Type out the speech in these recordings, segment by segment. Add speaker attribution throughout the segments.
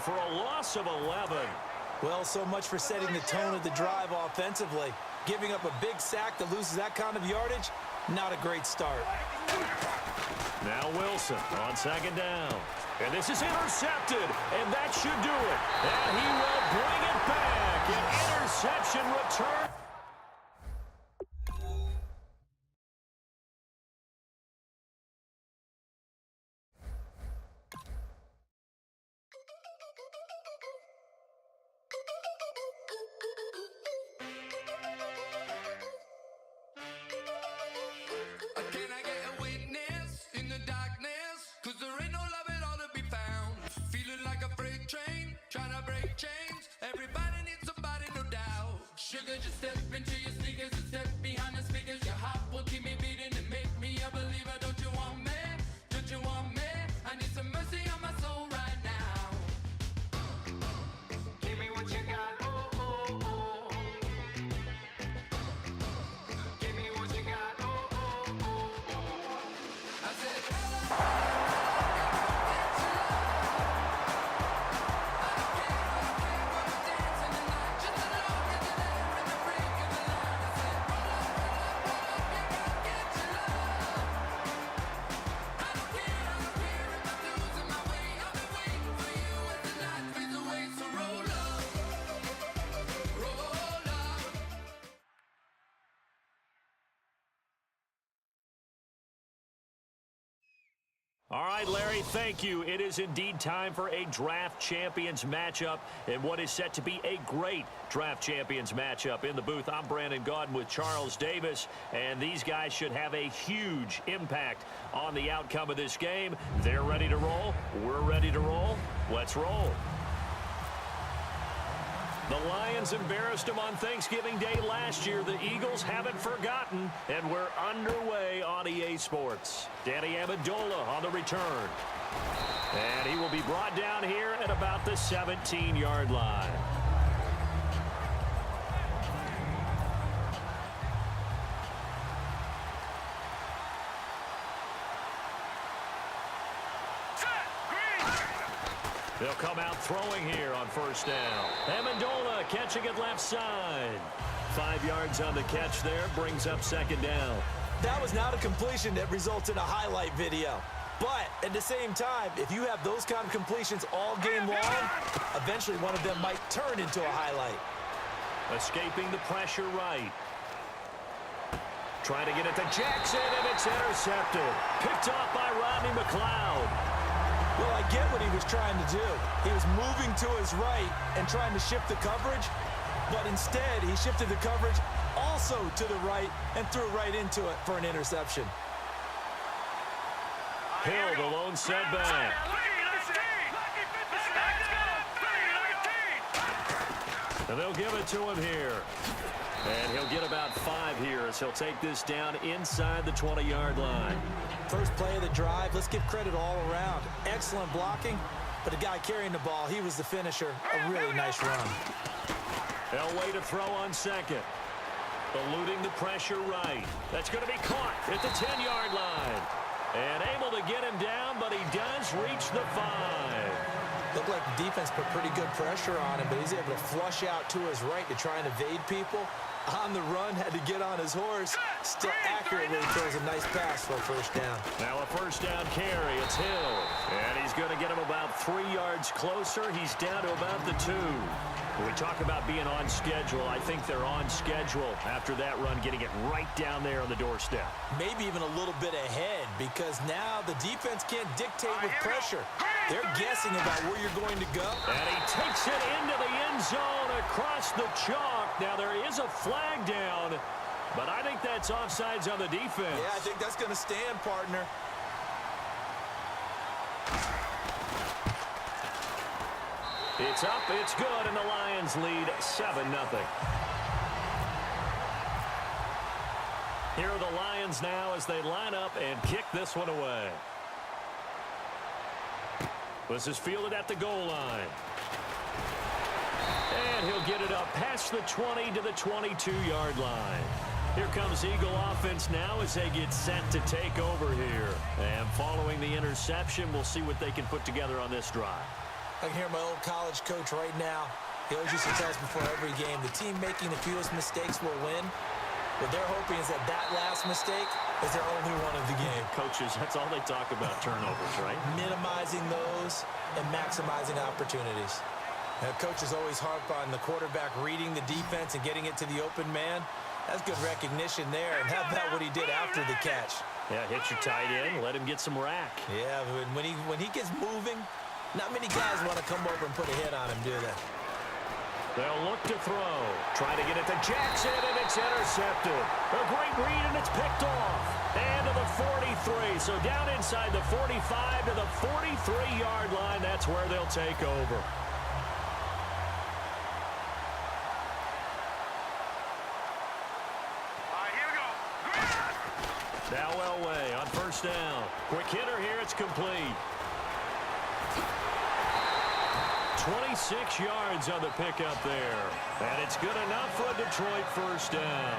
Speaker 1: for a loss of 11.
Speaker 2: Well, so much for setting the tone of the drive offensively. Giving up a big sack that loses that kind of yardage, not a great start.
Speaker 1: Now Wilson on second down. And this is intercepted, and that should do it. And he will bring it back. An interception return.
Speaker 3: Just step into your sneakers and step behind the speakers. Your heart will keep me beating and make me a believer. Don't you want me? Don't you want me? I need some mercy on my soul right now. Give me what you got. Oh, oh, oh. Give me what you got. Oh, oh, oh, oh. I said, hello.
Speaker 1: All right, Larry, thank you. It is indeed time for a Draft Champions matchup and what is set to be a great Draft Champions matchup. In the booth, I'm Brandon Gaudin with Charles Davis, and these guys should have a huge impact on the outcome of this game. They're ready to roll. We're ready to roll. Let's roll. The Lions embarrassed them on Thanksgiving Day last year. The Eagles haven't forgotten, and we're underway on EA Sports. Danny Amendola on the return. And he will be brought down here at about the 17-yard line. They'll come out throwing here on first down. Amendola catching it left side. 5 yards on the catch there, brings up second down.
Speaker 2: That was not a completion that results in a highlight video. But at the same time, if you have those kind of completions all game long, eventually one of them might turn into a highlight.
Speaker 1: Escaping the pressure right. Trying to get it to Jackson, and it's intercepted. Picked off by Rodney McLeod.
Speaker 2: Well, I get what he was trying to do. He was moving to his right and trying to shift the coverage, but instead he shifted the coverage also to the right and threw right into it for an interception.
Speaker 1: Hill, the lone setback. And they'll give it to him here. And he'll get about 5 here as he'll take this down inside the 20-yard line.
Speaker 2: First play of the drive, let's give credit all around. Excellent blocking, but the guy carrying the ball, he was the finisher. A really nice run.
Speaker 1: Elway to throw on second. Eluding the pressure right. That's going to be caught at the 10-yard line. And able to get him down, but he does reach the 5.
Speaker 2: Looked like the defense put pretty good pressure on him, but he's able to flush out to his right to try and evade people. On the run, had to get on his horse. Still accurately throws a nice pass for a first down.
Speaker 1: Now a first down carry. It's Hill. And he's going to get him about 3 yards closer. He's down to about the 2. When we talk about being on schedule, I think they're on schedule after that run, getting it right down there on the doorstep.
Speaker 2: Maybe even a little bit ahead, because now the defense can't dictate with pressure. They're guessing about where you're going to go.
Speaker 1: And he takes it into the end zone across the chalk. Now there is a flag down, but I think that's offsides on the defense.
Speaker 2: Yeah, I think that's going to stand, partner.
Speaker 1: It's up, it's good, and the Lions lead 7-0. Here are the Lions now as they line up and kick this one away. This is fielded at the goal line. And he'll get it up past the 20 to the 22-yard line. Here comes Eagle offense now as they get set to take over here. And following the interception, we'll see what they can put together on this drive.
Speaker 2: I can hear my old college coach right now. He always used to tell us before every game, the team making the fewest mistakes will win. What they're hoping is that that last mistake is their only one of the game.
Speaker 1: Coaches, that's all they talk about, turnovers, right?
Speaker 2: Minimizing those and maximizing opportunities. Now, coaches always harp on the quarterback reading the defense and getting it to the open man. That's good recognition there. And how about what he did after the catch?
Speaker 1: Yeah, hit your tight end, let him get some rack.
Speaker 2: Yeah, but when he gets moving, not many guys want to come over and put a hit on him, do they?
Speaker 1: They'll look to throw. Try to get it to Jackson, and it's intercepted. A great read, and it's picked off. And to the 43. So down inside the 45 to the 43-yard line. That's where they'll take over. Now Elway on first down. Quick hitter here. It's complete. 26 yards on the pickup there. And it's good enough for a Detroit first down.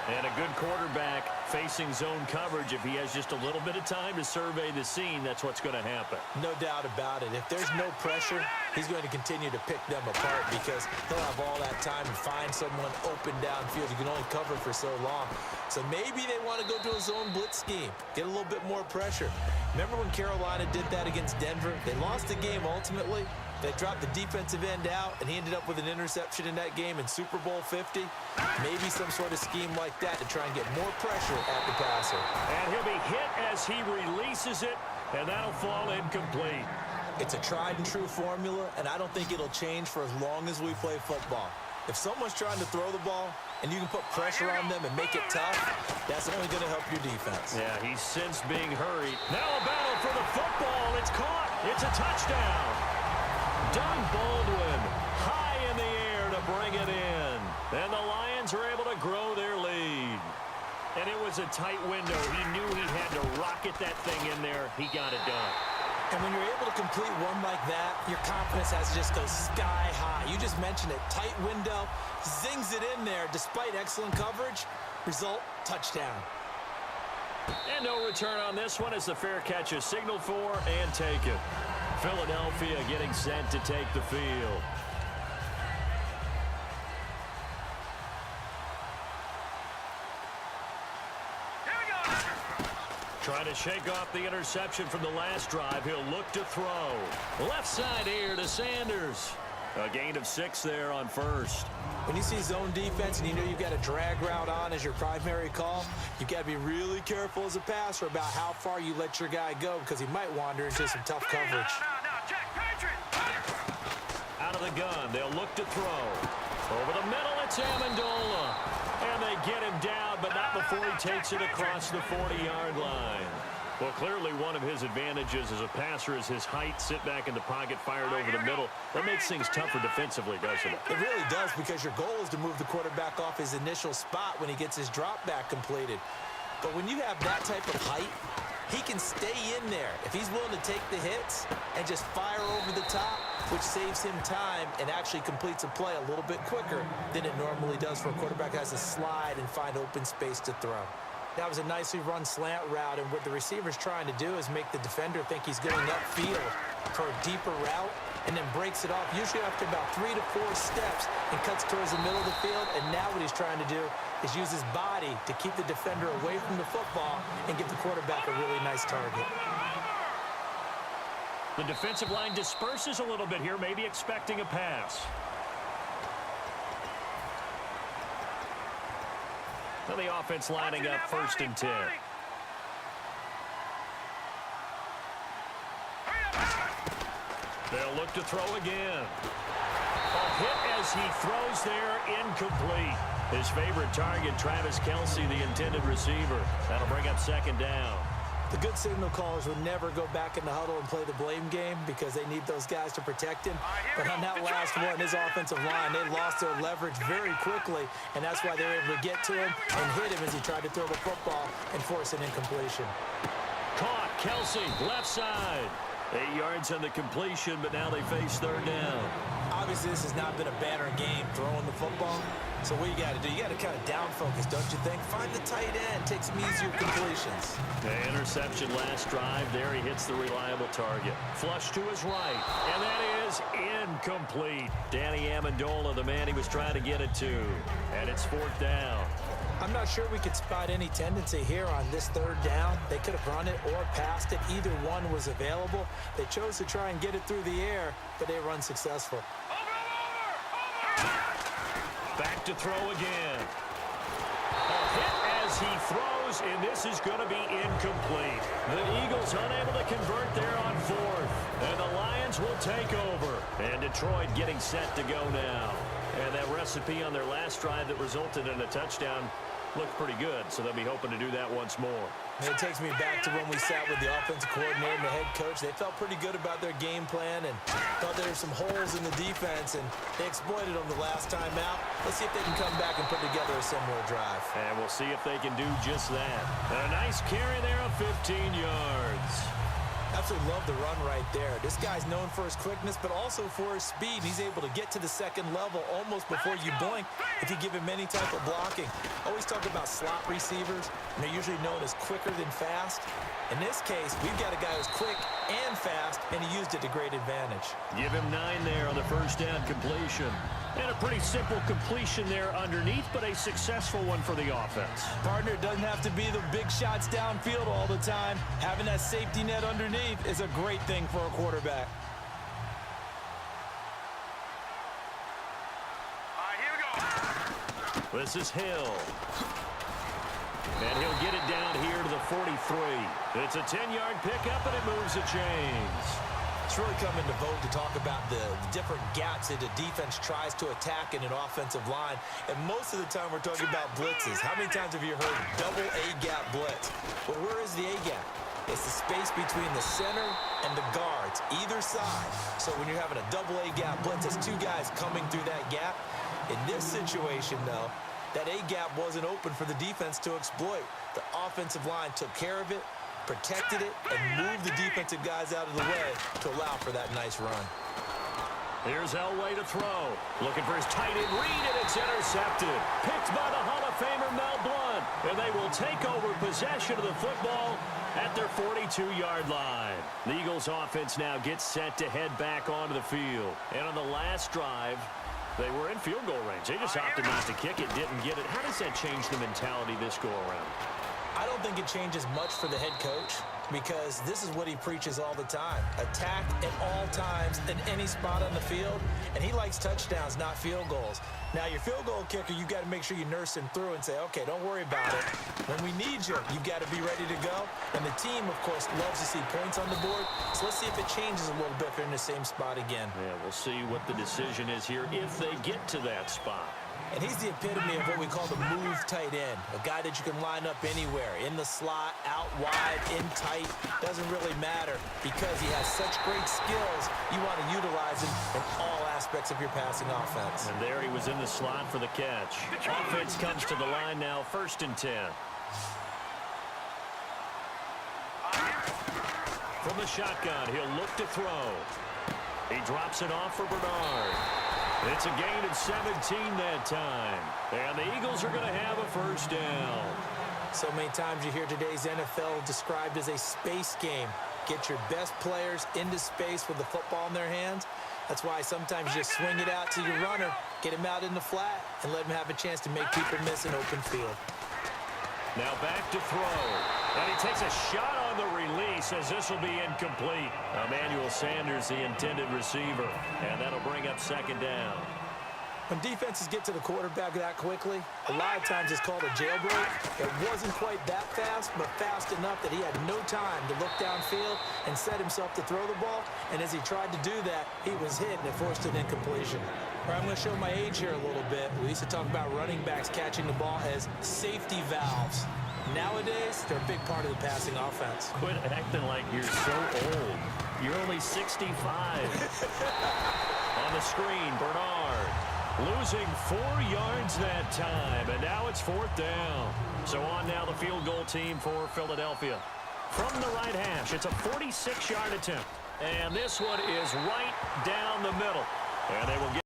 Speaker 1: And a good quarterback facing zone coverage. If he has just a little bit of time to survey the scene, that's what's going to happen.
Speaker 2: No doubt about it. If there's no pressure, he's going to continue to pick them apart because he'll have all that time to find someone open downfield. You can only cover for so long. So maybe they want to go to a zone blitz scheme, get a little bit more pressure. Remember when Carolina did that against Denver? They lost the game ultimately. They dropped the defensive end out, and he ended up with an interception in that game in Super Bowl 50. Maybe some sort of scheme like that to try and get more pressure at the passer.
Speaker 1: And he'll be hit as he releases it, and that'll fall incomplete.
Speaker 2: It's a tried-and-true formula, and I don't think it'll change for as long as we play football. If someone's trying to throw the ball and you can put pressure on them and make it tough, that's only going to help your defense.
Speaker 1: Yeah, he's since being hurried. Now a battle for the football. It's caught. It's a touchdown. Doug Baldwin high in the air to bring it in. And the Lions are able to grow their lead. And it was a tight window. He knew he had to rocket that thing in there. He got it done.
Speaker 2: And when you're able to complete one like that, your confidence has to just go sky high. You just mentioned it. Tight window, zings it in there despite excellent coverage. Result, touchdown.
Speaker 1: And no return on this one as the fair catch is signaled for and taken. Philadelphia getting set to take the field. Trying to shake off the interception from the last drive. He'll look to throw. Left side here to Sanders. A gain of 6 there on first.
Speaker 2: When you see zone defense and you know you've got a drag route on as your primary call, you've got to be really careful as a passer about how far you let your guy go because he might wander into some tough coverage.
Speaker 1: Out of the gun, they'll look to throw. Over the middle, it's Amendola. And they get him down, but not before he takes it across the 40-yard line. Well, clearly one of his advantages as a passer is his height. Sit back in the pocket, fired over the middle. That makes things tougher defensively, doesn't it?
Speaker 2: It really does because your goal is to move the quarterback off his initial spot when he gets his drop back completed. But when you have that type of height, he can stay in there. If he's willing to take the hits and just fire over the top, which saves him time and actually completes a play a little bit quicker than it normally does for a quarterback who has to slide and find open space to throw. That was a nicely run slant route, and what the receiver's trying to do is make the defender think he's going upfield for a deeper route and then breaks it off, usually after about 3 to 4 steps, and cuts towards the middle of the field. And now what he's trying to do is use his body to keep the defender away from the football and give the quarterback a really nice target.
Speaker 1: The defensive line disperses a little bit here, maybe expecting a pass. Well, the offense lining up 1st and 10. They'll look to throw again. A hit as he throws there, incomplete. His favorite target, Travis Kelce, the intended receiver. That'll bring up 2nd down.
Speaker 2: The good signal callers would never go back in the huddle and play the blame game because they need those guys to protect him. But on that last one, his offensive line, they lost their leverage very quickly, and that's why they were able to get to him and hit him as he tried to throw the football and force an incompletion.
Speaker 1: Caught, Kelce, left side. 8 yards on the completion, but now they face third down.
Speaker 2: Obviously, this has not been a banner game throwing the football. So what you got to do, you got to kind of down focus, don't you think? Find the tight end, take some easier completions.
Speaker 1: The interception last drive. There he hits the reliable target. Flush to his right, and that is incomplete. Danny Amendola, the man he was trying to get it to. And it's fourth down.
Speaker 2: I'm not sure we could spot any tendency here on this third down. They could have run it or passed it. Either one was available. They chose to try and get it through the air, but they were unsuccessful.
Speaker 1: Back to throw again. A hit as he throws, and this is going to be incomplete. The Eagles unable to convert there on fourth, and the Lions will take over. And Detroit getting set to go now. And that recipe on their last drive that resulted in a touchdown looked pretty good, so they'll be hoping to do that once more.
Speaker 2: And it takes me back to when we sat with the offensive coordinator and the head coach. They felt pretty good about their game plan and thought there were some holes in the defense, and they exploited them the last time out. Let's see if they can come back and put together a similar drive.
Speaker 1: And we'll see if they can do just that. A nice carry there of 15 yards.
Speaker 2: Absolutely love the run right there. This guy's known for his quickness, but also for his speed. He's able to get to the second level almost before you blink if you give him any type of blocking. Always talk about slot receivers, and they're usually known as quicker than fast. In this case, we've got a guy who's quick and fast, and he used it to great advantage.
Speaker 1: Give him 9 there on the first down completion. And a pretty simple completion there underneath, but a successful one for the offense.
Speaker 2: Partner, doesn't have to be the big shots downfield all the time. Having that safety net underneath is a great thing for a quarterback.
Speaker 4: All right, here we go.
Speaker 1: This is Hill. And he'll get it down here to the 43. It's a 10-yard pickup, and it moves the chains.
Speaker 2: It's really come into vogue to talk about the different gaps that the defense tries to attack in an offensive line. And most of the time we're talking about blitzes. How many times have you heard double A-gap blitz? Well, where is the A-gap? It's the space between the center and the guards, either side. So when you're having a double A-gap blitz, it's two guys coming through that gap. In this situation, though, that A-gap wasn't open for the defense to exploit. The offensive line took care of it, protected it, and moved the defensive guys out of the way to allow for that nice run.
Speaker 1: Here's Elway to throw. Looking for his tight end read, and it's intercepted. Picked by the Hall of Famer Mel Blount. And they will take over possession of the football at their 42-yard line. The Eagles offense now gets set to head back onto the field. And on the last drive, they were in field goal range. They just opted not to kick it, didn't get it. How does that change the mentality this go-around?
Speaker 2: I don't think it changes much for the head coach because this is what he preaches all the time. Attack at all times in any spot on the field, and he likes touchdowns, not field goals. Now, your field goal kicker, you've got to make sure you nurse him through and say, okay, don't worry about it. When we need you, you've got to be ready to go. And the team, of course, loves to see points on the board. So let's see if it changes a little bit if they're in the same spot again.
Speaker 1: Yeah, we'll see what the decision is here if they get to that spot.
Speaker 2: And he's the epitome of what we call the move tight end, a guy that you can line up anywhere, in the slot, out wide, in tight, doesn't really matter because he has such great skills. You want to utilize him in all aspects of your passing offense.
Speaker 1: And there he was in the slot for the catch. Offense comes to the line now, 1st and 10. From the shotgun, he'll look to throw. He drops it off for Bernard. It's a gain of 17 that time. And the Eagles are going to have a first down.
Speaker 2: So many times you hear today's NFL described as a space game. Get your best players into space with the football in their hands. That's why sometimes you just swing it out to your runner, get him out in the flat, and let him have a chance to make people miss an open field.
Speaker 1: Now back to throw. And he takes a shot on the release as this will be incomplete. Emmanuel Sanders, the intended receiver. And that'll bring up 2nd down.
Speaker 2: When defenses get to the quarterback that quickly, a lot of times it's called a jailbreak. It wasn't quite that fast, but fast enough that he had no time to look downfield and set himself to throw the ball. And as he tried to do that, he was hit and it forced an incompletion. All right, I'm going to show my age here a little bit. We used to talk about running backs catching the ball as safety valves. Nowadays, they're a big part of the passing offense.
Speaker 1: Quit acting like you're so old. You're only 65. On the screen, Bernard. Losing 4 yards that time, and now it's 4th down. So on now the field goal team for Philadelphia. From the right hash, it's a 46-yard attempt. And this one is right down the middle. And they will get